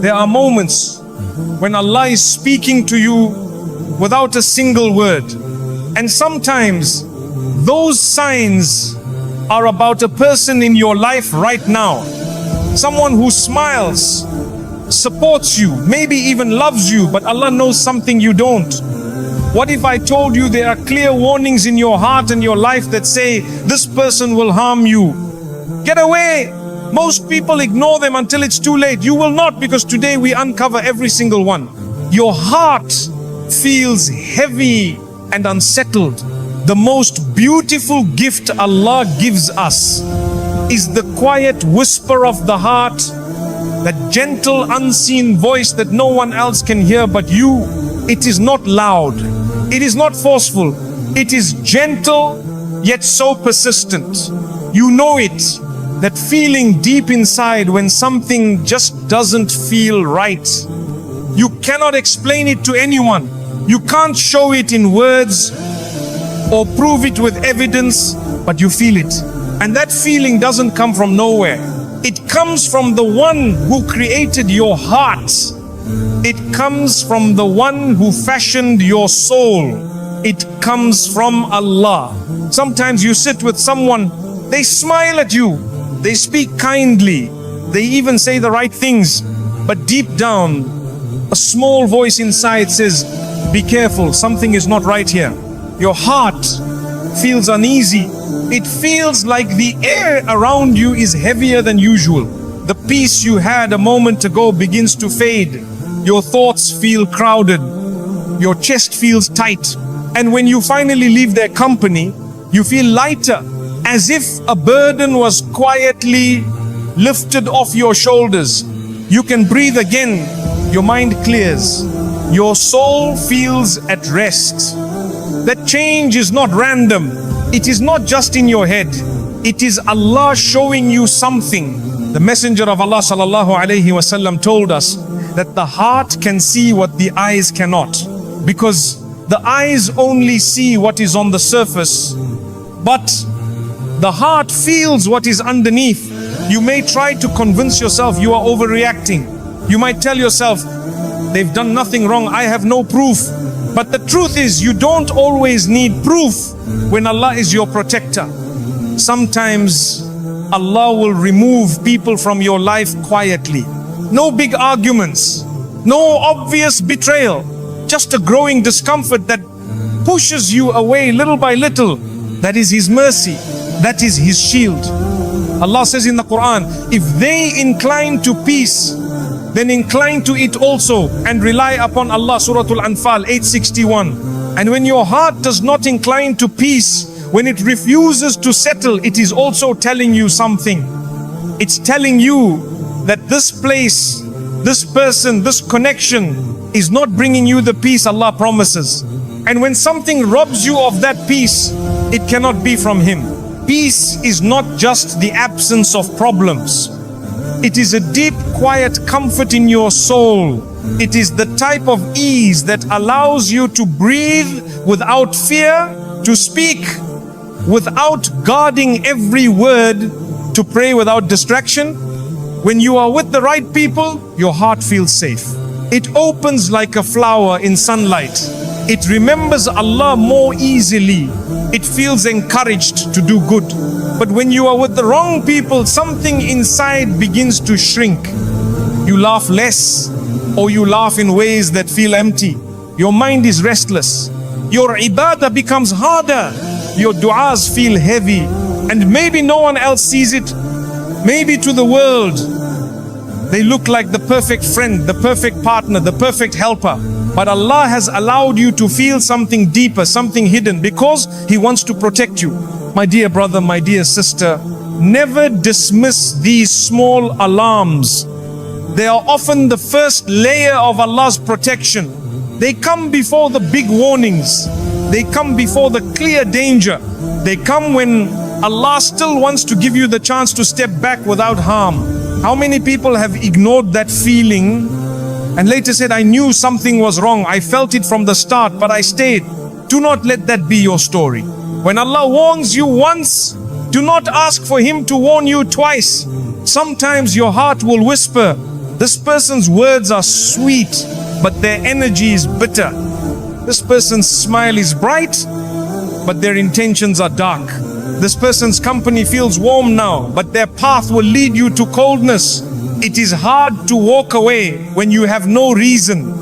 There are moments when Allah is speaking to you without a single word. And sometimes those signs are about a person in your life right now. Someone who smiles, supports you, maybe even loves you, but Allah knows something you don't. What if I told you there are clear warnings in your heart and your life that say this person will harm you? Get away. Most people ignore them until it's too late. You will not, because today we uncover every single one. Your heart feels heavy and unsettled. The most beautiful gift Allah gives us is the quiet whisper of the heart, that gentle unseen voice that no one else can hear but you. It is not loud, it is not forceful, it is gentle yet so persistent. You know it, that feeling deep inside when something just doesn't feel right. You cannot explain it to anyone. You can't show it in words or prove it with evidence, but you feel it. And that feeling doesn't come from nowhere. It comes from the one who created your heart. It comes from the one who fashioned your soul. It comes from Allah. Sometimes you sit with someone, they smile at you, they speak kindly, they even say the right things, but deep down, a small voice inside says, be careful, something is not right here. Your heart feels uneasy. It feels like the air around you is heavier than usual. The peace you had a moment ago begins to fade. Your thoughts feel crowded. Your chest feels tight. And when you finally leave their company, you feel lighter, as if a burden was quietly lifted off your shoulders. You can breathe again. Your mind clears. Your soul feels at rest. That change is not random. It is not just in your head. It is Allah showing you something. The Messenger of Allah sallallahu alaihi wasallam told us that the heart can see what the eyes cannot, because the eyes only see what is on the surface, but the heart feels what is underneath. You may try to convince yourself you are overreacting. You might tell yourself, they've done nothing wrong, I have no proof. But the truth is, you don't always need proof when Allah is your protector. Sometimes Allah will remove people from your life quietly. No big arguments, no obvious betrayal, just a growing discomfort that pushes you away little by little. That is His mercy, that is His shield. Allah says in the Quran, if they incline to peace, then incline to it also and rely upon Allah. Surah Al-Anfal 861. And when your heart does not incline to peace, when it refuses to settle, it is also telling you something. It's telling you that this place, this person, this connection is not bringing you the peace Allah promises. And when something robs you of that peace, it cannot be from Him. Peace is not just the absence of problems. It is a deep, quiet comfort in your soul. It is the type of ease that allows you to breathe without fear, to speak without guarding every word, to pray without distraction. When you are with the right people, your heart feels safe. It opens like a flower in sunlight. It remembers Allah more easily. It feels encouraged to do good. But when you are with the wrong people, something inside begins to shrink. You laugh less, or you laugh in ways that feel empty. Your mind is restless. Your ibadah becomes harder. Your du'as feel heavy. And maybe no one else sees it. Maybe to the world, they look like the perfect friend, the perfect partner, the perfect helper. But Allah has allowed you to feel something deeper, something hidden, because He wants to protect you. My dear brother, my dear sister, never dismiss these small alarms. They are often the first layer of Allah's protection. They come before the big warnings. They come before the clear danger. They come when Allah still wants to give you the chance to step back without harm. How many people have ignored that feeling and later said, I knew something was wrong, I felt it from the start, but I stayed. Do not let that be your story. When Allah warns you once, do not ask for Him to warn you twice. Sometimes your heart will whisper, This person's words are sweet, but their energy is bitter. This person's smile is bright, but their intentions are dark. This person's company feels warm now, but their path will lead you to coldness. It is hard to walk away when you have no reason.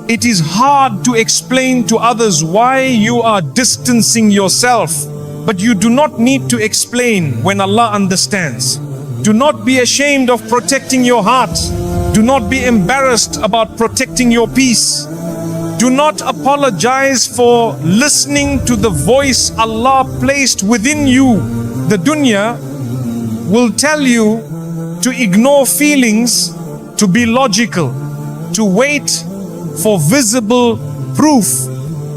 It is hard to explain to others why you are distancing yourself, but you do not need to explain when Allah understands. Do not be ashamed of protecting your heart. Do not be embarrassed about protecting your peace. Do not apologize for listening to the voice Allah placed within you. The dunya will tell you to ignore feelings, to be logical, to wait for visible proof.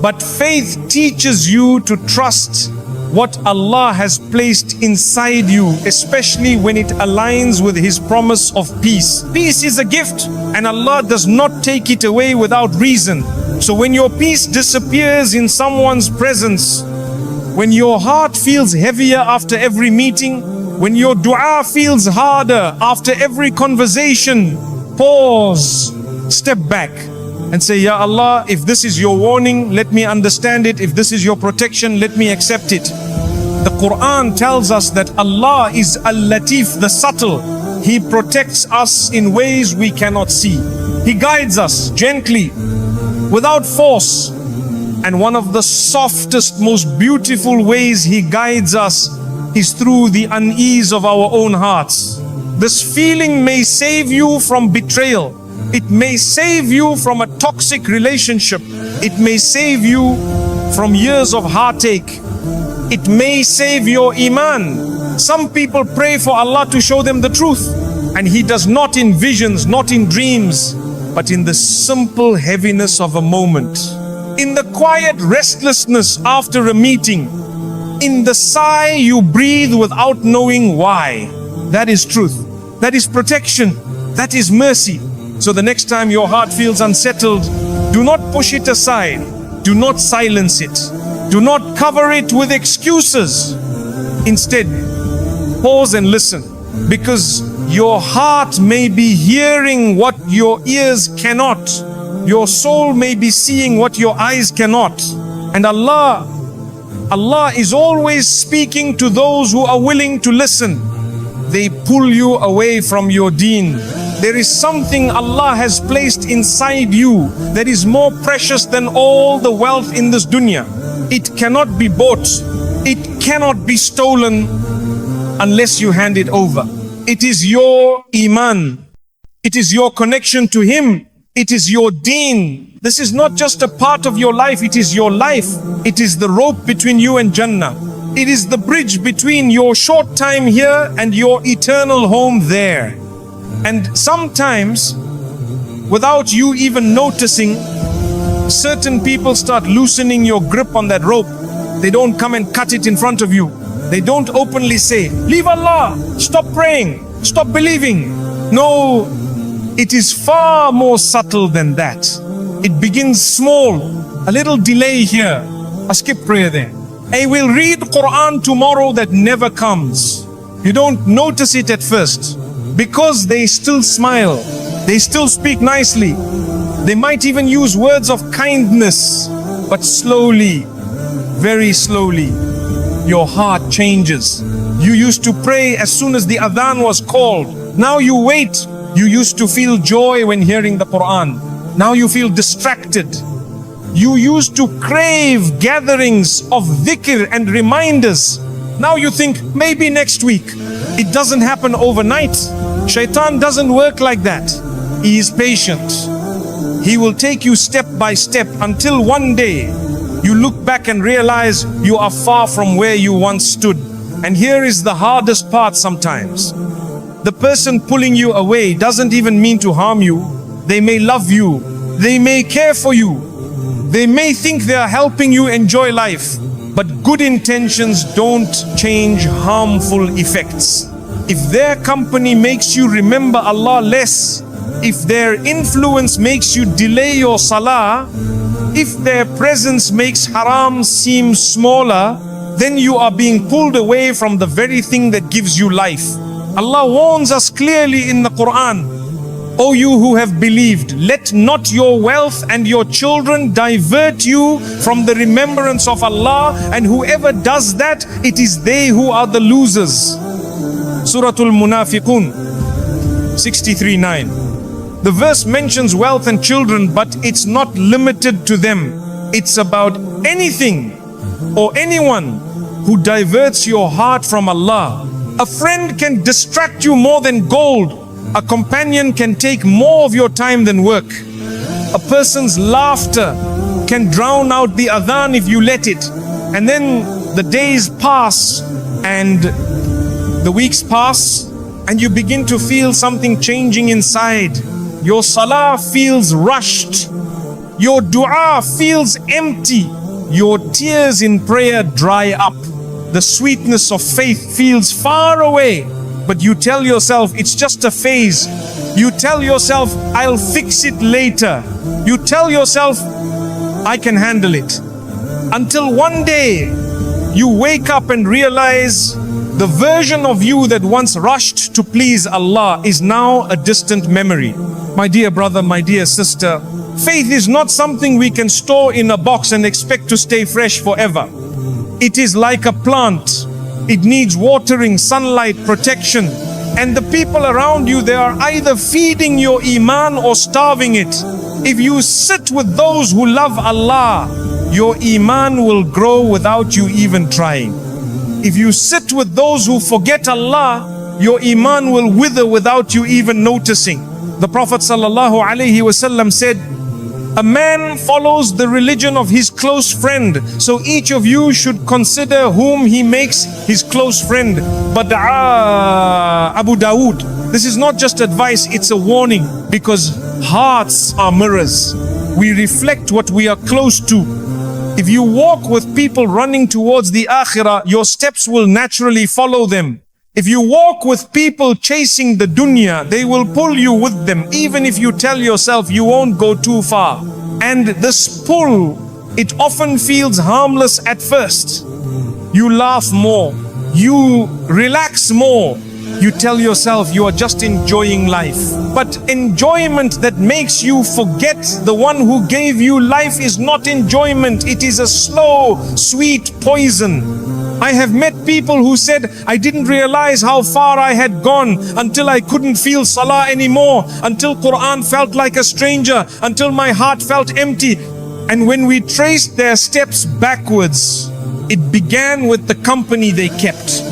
But faith teaches you to trust what Allah has placed inside you, especially when it aligns with His promise of peace. Peace is a gift, and Allah does not take it away without reason. So when your peace disappears in someone's presence, when your heart feels heavier after every meeting, when your dua feels harder after every conversation, pause, step back and say, Ya Allah, if this is your warning, let me understand it. If this is your protection, let me accept it. The Quran tells us that Allah is Al-Latif, the subtle. He protects us in ways we cannot see. He guides us gently, without force. And one of the softest, most beautiful ways He guides us is through the unease of our own hearts. This feeling may save you from betrayal. It may save you from a toxic relationship. It may save you from years of heartache. It may save your iman. Some people pray for Allah to show them the truth, and He does not in visions, not in dreams, but in the simple heaviness of a moment, in the quiet restlessness after a meeting, in the sigh you breathe without knowing why. That is truth. That is protection. That is mercy. So the next time your heart feels unsettled, do not push it aside. Do not silence it. Do not cover it with excuses. Instead, pause and listen, because your heart may be hearing what your ears cannot. Your soul may be seeing what your eyes cannot. And Allah is always speaking to those who are willing to listen. They pull you away from your deen. There is something Allah has placed inside you that is more precious than all the wealth in this dunya. It cannot be bought. It cannot be stolen unless you hand it over. It is your iman. It is your connection to Him. It is your deen. This is not just a part of your life, it is your life. It is the rope between you and Jannah. It is the bridge between your short time here and your eternal home there. And sometimes, without you even noticing, certain people start loosening your grip on that rope. They don't come and cut it in front of you. They don't openly say, leave Allah, stop praying, stop believing. No, it is far more subtle than that. It begins small, a little delay here, a skip prayer there. I will read Quran tomorrow that never comes. You don't notice it at first, because they still smile, they still speak nicely. They might even use words of kindness, but slowly, very slowly, your heart changes. You used to pray as soon as the adhan was called. Now you wait. You used to feel joy when hearing the Quran. Now you feel distracted. You used to crave gatherings of dhikr and reminders. Now you think, maybe next week. It doesn't happen overnight. Shaitan doesn't work like that. He is patient. He will take you step by step until one day you look back and realize you are far from where you once stood. And here is the hardest part sometimes. The person pulling you away doesn't even mean to harm you. They may love you. They may care for you. They may think they are helping you enjoy life. But good intentions don't change harmful effects. If their company makes you remember Allah less, if their influence makes you delay your salah, if their presence makes haram seem smaller, then you are being pulled away from the very thing that gives you life. Allah warns us clearly in the Quran, O you who have believed, let not your wealth and your children divert you from the remembrance of Allah, and whoever does that, it is they who are the losers. Surah Al-Munafiqun 63:9. The verse mentions wealth and children, but it's not limited to them. It's about anything or anyone who diverts your heart from Allah. A friend can distract you more than gold. A companion can take more of your time than work. A person's laughter can drown out the adhan if you let it. And then the days pass and the weeks pass and you begin to feel something changing inside. Your salah feels rushed. Your dua feels empty. Your tears in prayer dry up. The sweetness of faith feels far away. But you tell yourself it's just a phase. You tell yourself I'll fix it later. You tell yourself I can handle it. Until one day you wake up and realize the version of you that once rushed to please Allah is now a distant memory. My dear brother, my dear sister, faith is not something we can store in a box and expect to stay fresh forever. It is like a plant. It needs watering, sunlight, protection. And the people around you, they are either feeding your iman or starving it. If you sit with those who love Allah, your iman will grow without you even trying. If you sit with those who forget Allah, your iman will wither without you even noticing. The Prophet ﷺ said, a man follows the religion of his close friend. So each of you should consider whom he makes his close friend. But Abu Dawood, this is not just advice, it's a warning, because hearts are mirrors. We reflect what we are close to. If you walk with people running towards the akhirah, your steps will naturally follow them. If you walk with people chasing the dunya, they will pull you with them, even if you tell yourself you won't go too far. And this pull, it often feels harmless at first. You laugh more, you relax more, you tell yourself you are just enjoying life. But enjoyment that makes you forget the one who gave you life is not enjoyment, it is a slow, sweet poison. I have met people who said, I didn't realize how far I had gone until I couldn't feel salah anymore, until Quran felt like a stranger, until my heart felt empty. And when we traced their steps backwards, it began with the company they kept.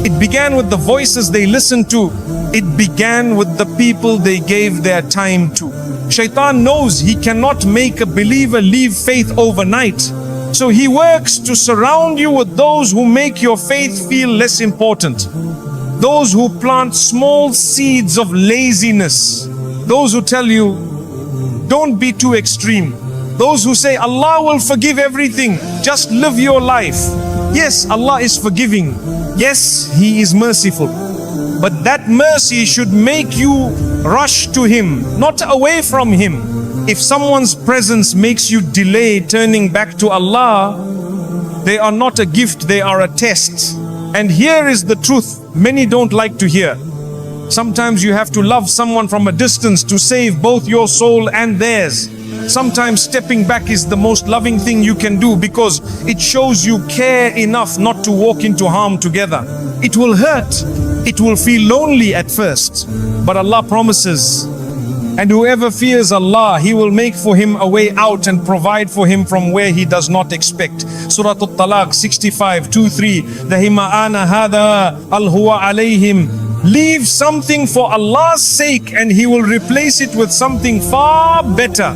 It began with the voices they listened to. It began with the people they gave their time to. Shaitan knows he cannot make a believer leave faith overnight. So he works to surround you with those who make your faith feel less important. Those who plant small seeds of laziness. Those who tell you, don't be too extreme. Those who say, Allah will forgive everything, just live your life. Yes, Allah is forgiving. Yes, He is merciful. But that mercy should make you rush to Him, not away from Him. If someone's presence makes you delay turning back to Allah, they are not a gift, they are a test. And here is the truth many don't like to hear. Sometimes you have to love someone from a distance to save both your soul and theirs. Sometimes stepping back is the most loving thing you can do, because it shows you care enough not to walk into harm together. It will hurt, it will feel lonely at first, but Allah promises, and whoever fears Allah, He will make for him a way out and provide for him from where he does not expect. Surah Al-Talaq 65:2-3. Dahima'ana hada al-huwa alayhim. Leave something for Allah's sake and He will replace it with something far better.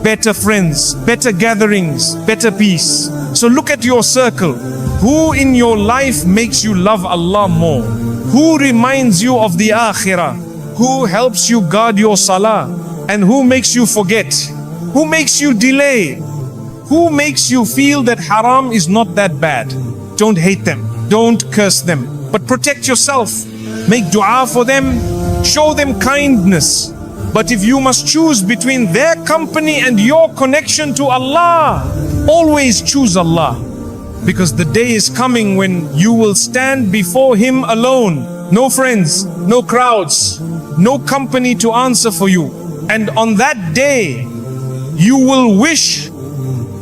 Better friends, better gatherings, better peace. So look at your circle. Who in your life makes you love Allah more? Who reminds you of the akhirah? Who helps you guard your salah? And who makes you forget? Who makes you delay? Who makes you feel that haram is not that bad? Don't hate them, don't curse them, but protect yourself. Make dua for them, show them kindness. But if you must choose between their company and your connection to Allah, always choose Allah. Because the day is coming when you will stand before Him alone. no friends, no crowds, no company to answer for you. And on that day, you will wish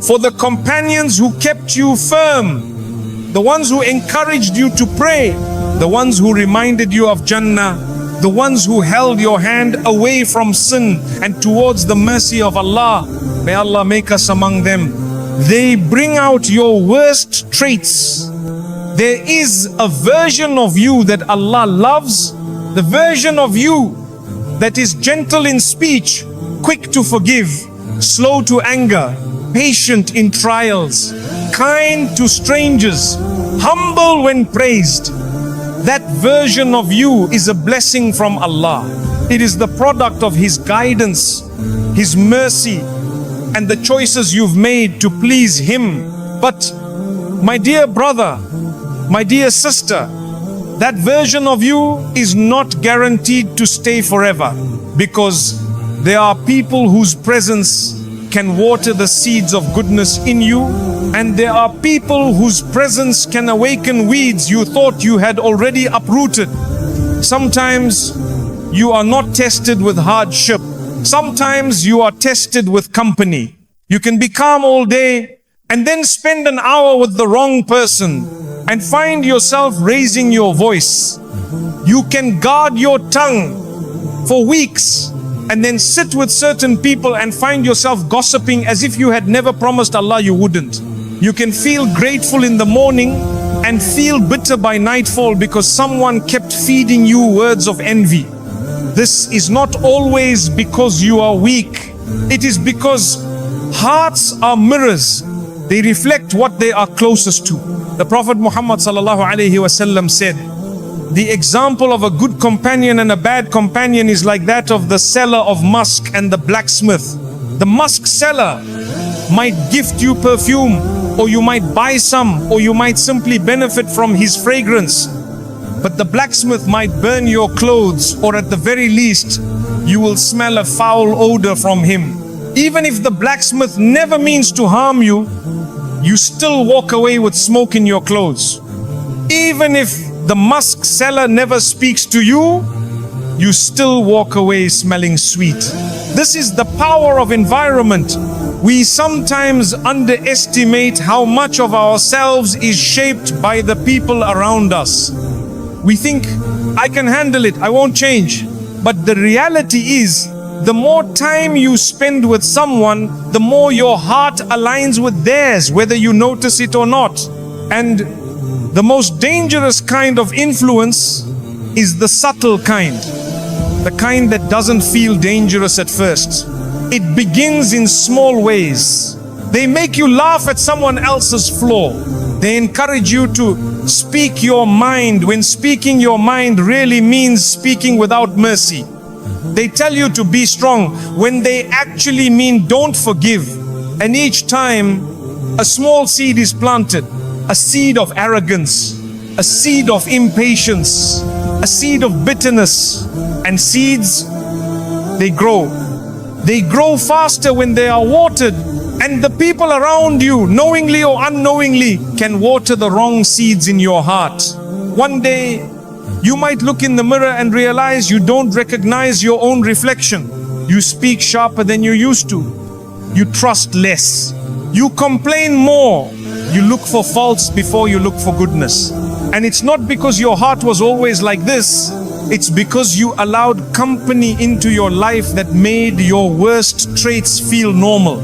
for the companions who kept you firm, the ones who encouraged you to pray, the ones who reminded you of Jannah, the ones who held your hand away from sin and towards the mercy of Allah. May Allah make us among them. They bring out your worst traits. There is a version of you that Allah loves, the version of you that is gentle in speech, quick to forgive, slow to anger, patient in trials, kind to strangers, humble when praised. That version of you is a blessing from Allah. It is the product of His guidance, His mercy, and the choices you've made to please Him. But my dear brother, my dear sister, that version of you is not guaranteed to stay forever, because there are people whose presence can water the seeds of goodness in you, and there are people whose presence can awaken weeds you thought you had already uprooted. Sometimes you are not tested with hardship. Sometimes you are tested with company. You can be calm all day and then spend an hour with the wrong person and find yourself raising your voice. You can guard your tongue for weeks and then sit with certain people and find yourself gossiping as if you had never promised Allah you wouldn't. You can feel grateful in the morning and feel bitter by nightfall because someone kept feeding you words of envy. This is not always because you are weak. It is because hearts are mirrors. They reflect what they are closest to. The Prophet Muhammad sallallahu alaihi wasallam said, the example of a good companion and a bad companion is like that of the seller of musk and the blacksmith. The musk seller might gift you perfume, or you might buy some, or you might simply benefit from his fragrance. But the blacksmith might burn your clothes, or at the very least, you will smell a foul odor from him. Even if the blacksmith never means to harm you, you still walk away with smoke in your clothes. Even if the musk seller never speaks to you, you still walk away smelling sweet. This is the power of environment. We sometimes underestimate how much of ourselves is shaped by the people around us. We think, I can handle it, I won't change. But the reality is, the more time you spend with someone, the more your heart aligns with theirs, whether you notice it or not. And the most dangerous kind of influence is the subtle kind. The kind that doesn't feel dangerous at first. It begins in small ways. They make you laugh at someone else's flaw. They encourage you to speak your mind when speaking your mind really means speaking without mercy. They tell you to be strong when they actually mean don't forgive. And each time a small seed is planted, a seed of arrogance, a seed of impatience, a seed of bitterness, and seeds, they grow. They grow faster when they are watered, and the people around you, knowingly or unknowingly, can water the wrong seeds in your heart. One day, you might look in the mirror and realize you don't recognize your own reflection. You speak sharper than you used to. You trust less. You complain more. You look for faults before you look for goodness. And it's not because your heart was always like this. It's because you allowed company into your life that made your worst traits feel normal.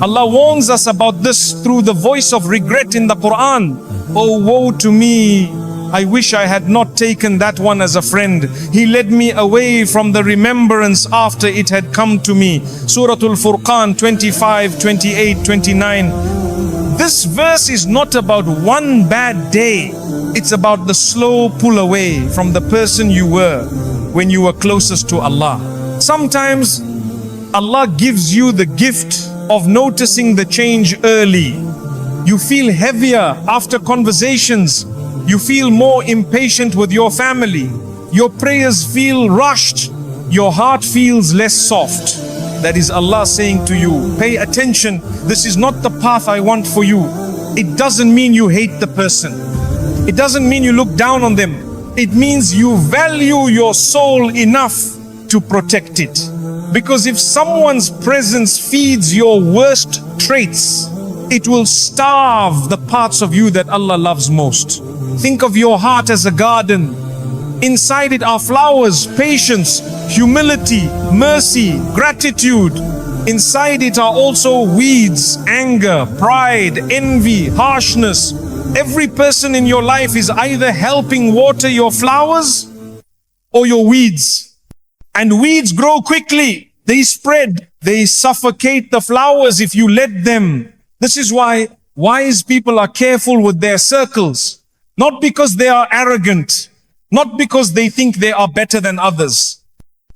Allah warns us about this through the voice of regret in the Quran. Oh, woe to me! I wish I had not taken that one as a friend. He led me away from the remembrance after it had come to me. Surah Al-Furqan 25, 28, 29. This verse is not about one bad day. It's about the slow pull away from the person you were when you were closest to Allah. Sometimes Allah gives you the gift of noticing the change early. You feel heavier after conversations. You feel more impatient with your family. Your prayers feel rushed. Your heart feels less soft. That is Allah saying to you, pay attention. This is not the path I want for you. It doesn't mean you hate the person. It doesn't mean you look down on them. It means you value your soul enough to protect it. Because if someone's presence feeds your worst traits, it will starve the parts of you that Allah loves most. Think of your heart as a garden. Inside it are flowers, patience, humility, mercy, gratitude. Inside it are also weeds, anger, pride, envy, harshness. Every person in your life is either helping water your flowers or your weeds. And weeds grow quickly. They spread. They suffocate the flowers if you let them. This is why wise people are careful with their circles. Not because they are arrogant. Not because they think they are better than others.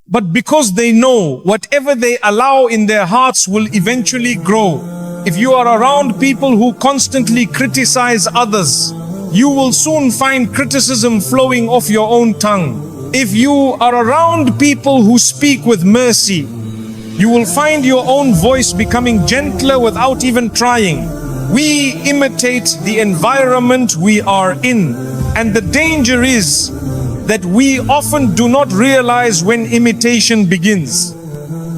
But because they know whatever they allow in their hearts will eventually grow. If you are around people who constantly criticize others, you will soon find criticism flowing off your own tongue. If you are around people who speak with mercy, you will find your own voice becoming gentler without even trying. We imitate the environment we are in, and the danger is that we often do not realize when imitation begins.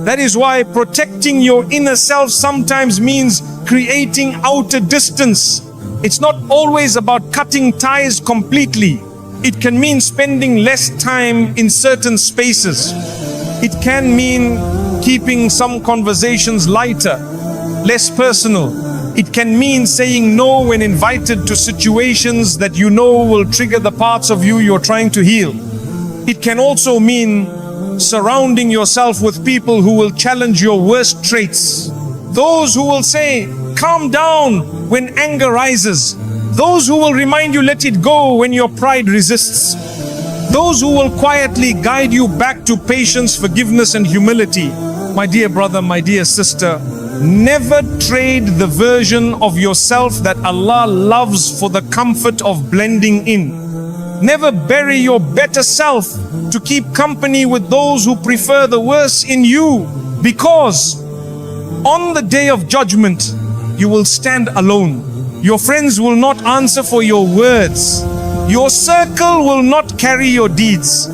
That is why protecting your inner self sometimes means creating outer distance. It's not always about cutting ties completely. It can mean spending less time in certain spaces. It can mean keeping some conversations lighter, less personal. It can mean saying no when invited to situations that you know will trigger the parts of you you're trying to heal. It can also mean surrounding yourself with people who will challenge your worst traits. Those who will say, calm down when anger rises. Those who will remind you, let it go when your pride resists. Those who will quietly guide you back to patience, forgiveness, and humility. My dear brother, my dear sister, never trade the version of yourself that Allah loves for the comfort of blending in. Never bury your better self to keep company with those who prefer the worse in you, because on the day of judgment, you will stand alone. Your friends will not answer for your words. Your circle will not carry your deeds.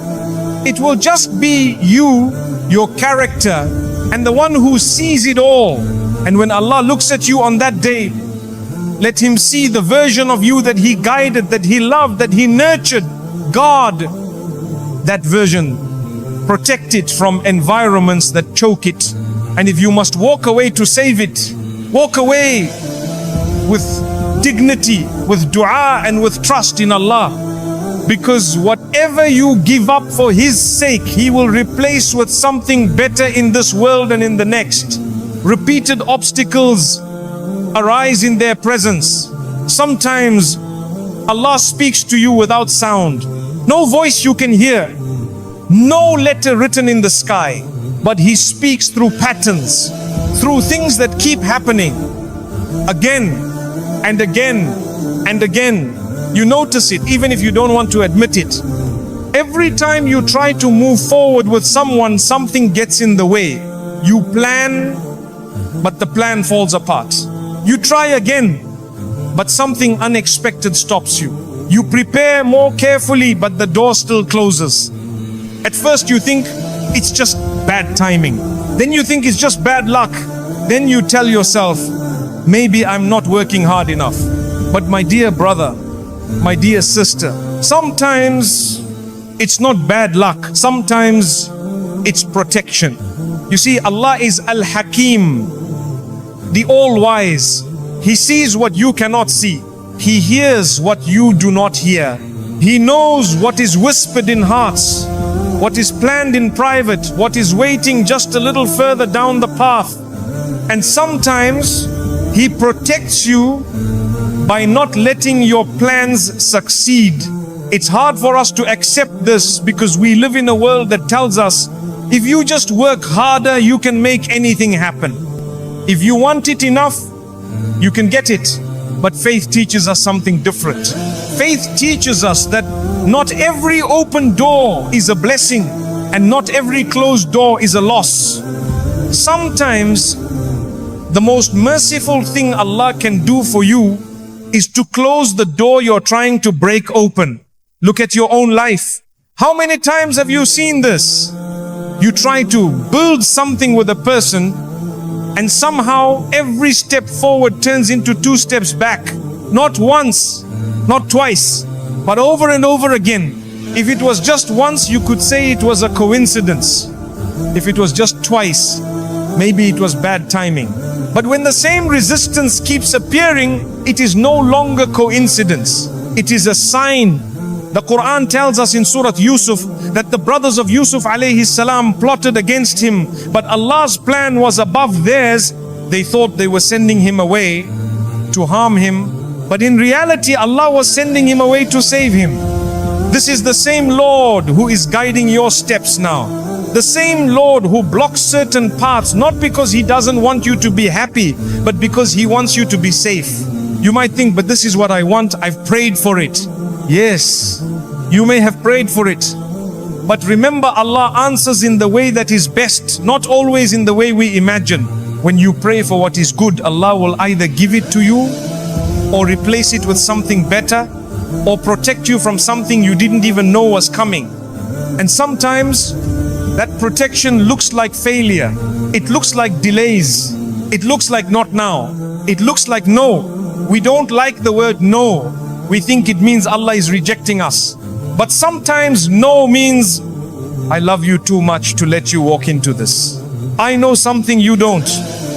It will just be you, your character, and the one who sees it all. And when Allah looks at you on that day, let Him see the version of you that He guided, that He loved, that He nurtured. Guard that version. Protect it from environments that choke it. And if you must walk away to save it, walk away with dignity, with dua and with trust in Allah. Because whatever you give up for His sake, He will replace with something better in this world and in the next. Repeated obstacles arise in their presence. Sometimes Allah speaks to you without sound. No voice you can hear. No letter written in the sky. But He speaks through patterns, through things that keep happening. Again and again and again. You notice it even if you don't want to admit it. Every time you try to move forward with someone, something gets in the way. You plan, but the plan falls apart. You try again, but something unexpected stops you. You prepare more carefully, but the door still closes. At first you think it's just bad timing. Then you think it's just bad luck. Then you tell yourself, maybe I'm not working hard enough. But my dear brother, my dear sister, sometimes it's not bad luck. Sometimes it's protection. You see, Allah is Al-Hakim, the all-wise. He sees what you cannot see. He hears what you do not hear. He knows what is whispered in hearts, what is planned in private, what is waiting just a little further down the path. And sometimes He protects you by not letting your plans succeed. It's hard for us to accept this because we live in a world that tells us, if you just work harder, you can make anything happen. If you want it enough, you can get it. But faith teaches us something different. Faith teaches us that not every open door is a blessing and not every closed door is a loss. Sometimes the most merciful thing Allah can do for you is to close the door you're trying to break open. Look at your own life. How many times have you seen this? You try to build something with a person, and somehow every step forward turns into 2 steps back. Not once, not twice, but over and over again. If it was just once, you could say it was a coincidence. If it was just twice, maybe it was bad timing. But when the same resistance keeps appearing, it is no longer coincidence. It is a sign. The Quran tells us in Surah Yusuf that the brothers of Yusuf alayhi salam plotted against him, but Allah's plan was above theirs. They thought they were sending him away to harm him, but in reality Allah was sending him away to save him. This is the same Lord who is guiding your steps now. The same Lord who blocks certain paths, not because He doesn't want you to be happy, but because He wants you to be safe. You might think, but this is what I want, I've prayed for it. Yes, you may have prayed for it. But remember, Allah answers in the way that is best, not always in the way we imagine. When you pray for what is good, Allah will either give it to you, or replace it with something better, or protect you from something you didn't even know was coming. And sometimes that protection looks like failure. It looks like delays. It looks like not now. It looks like no. We don't like the word no. We think it means Allah is rejecting us. But sometimes no means, I love you too much to let you walk into this. I know something you don't.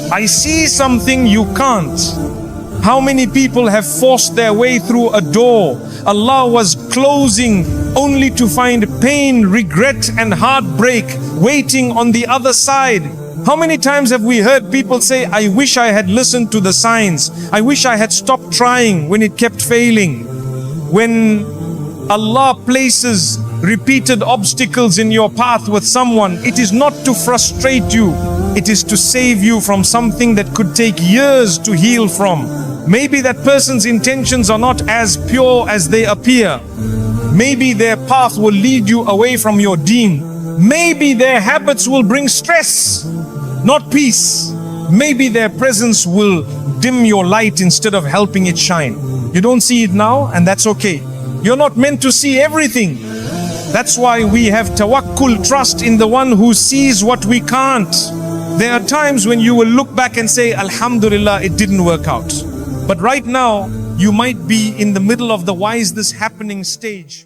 I see something you can't. How many people have forced their way through a door Allah was closing, only to find pain, regret and heartbreak waiting on the other side? How many times have we heard people say, I wish I had listened to the signs. I wish I had stopped trying when it kept failing. When Allah places repeated obstacles in your path with someone, it is not to frustrate you. It is to save you from something that could take years to heal from. Maybe that person's intentions are not as pure as they appear. Maybe their path will lead you away from your deen. Maybe their habits will bring stress, not peace. Maybe their presence will dim your light instead of helping it shine. You don't see it now, and that's okay. You're not meant to see everything. That's why we have tawakkul, trust in the one who sees what we can't. There are times when you will look back and say, Alhamdulillah, it didn't work out. But right now, you might be in the middle of the why is this happening stage.